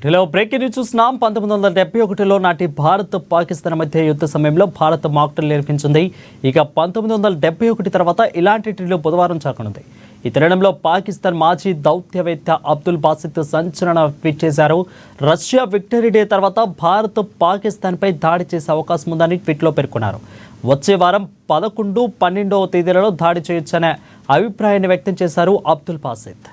Hello breaking news చూస్తున్నాం. 1971లో నాటి భారత్ పాకిస్తాన్ మధ్య యుద్ధ సమయంలో భారత్ మాక్ డ్రిల్ నిర్వహించింది. ఇక 1971 తర్వాత ఇలాంటి డ్రిల్ బుధవారం జరగనుంది. ఈ తరుణంలో పాకిస్తాన్ మాజీ దౌత్యవేత్త అబ్దుల్ బాసిత్ సంచలన ట్వీట్ చేశారు. రష్యా విక్టరీ డే తర్వాత భారత్ పాకిస్తాన్పై దాడి చేసే అవకాశం ఉందని ట్వీట్లో పేర్కొన్నారు. వచ్చే వారం 11, 12వ తేదీలలో దాడి చేయొచ్చనే అభిప్రాయాన్ని వ్యక్తం చేశారు అబ్దుల్ బాసిత్.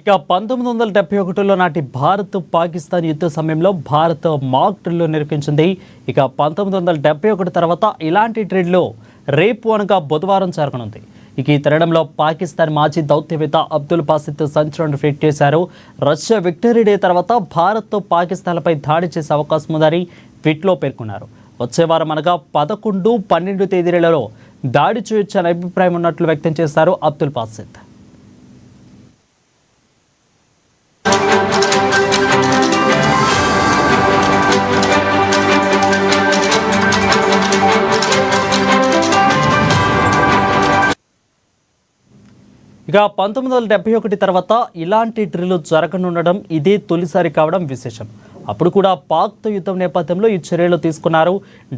ఇక 1971లో నాటి భారత్ పాకిస్తాన్ యుద్ధ సమయంలో భారత్ మాక్ డ్రిల్ నిర్వహించింది. ఇక 1971 తర్వాత ఇలాంటి డ్రిల్ రేపు అనగా బుధవారం జరగనుంది. ఇక ఈ తరుణంలో పాకిస్తాన్ మాజీ దౌత్యవేత్త అబ్దుల్ బాసిత్ సంచలన ట్వీట్ చేశారు. రష్యా విక్టరీ డే తర్వాత భారత్ పాకిస్తాన్పై దాడి చేసే అవకాశం ఉందని ట్వీట్లో పేర్కొన్నారు. వచ్చే వారం అనగా 11, 12 తేదీలలో దాడి చేయొచ్చనే అభిప్రాయం ఉన్నట్లు వ్యక్తం చేశారు అబ్దుల్ బాసిత్. ఇక 1971 తర్వాత ఇలాంటి డ్రిల్ జరగనుండడం ఇదే తొలిసారి కావడం విశేషం. అప్పుడు కూడా పాక్తో యుద్ధం నేపథ్యంలో ఈ చర్యలు తీసుకున్నారు.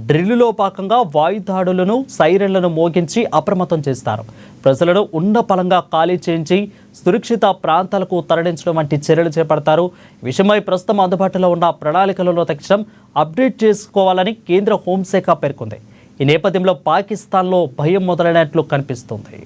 డ్రిల్లో భాగంగా వాయుదాడులను, సైరన్లను మోగించి అప్రమత్తం చేస్తారు. ప్రజలను ఉన్న పలంగా ఖాళీ చేయించి సురక్షిత ప్రాంతాలకు తరలించడం వంటి చర్యలు చేపడతారు. ఈ విషయమై ప్రస్తుతం అందుబాటులో ఉన్న ప్రణాళికలలో తక్షణం అప్డేట్ చేసుకోవాలని కేంద్ర హోంశాఖ పేర్కొంది. ఈ నేపథ్యంలో పాకిస్తాన్లో భయం మొదలైనట్లు కనిపిస్తుంది.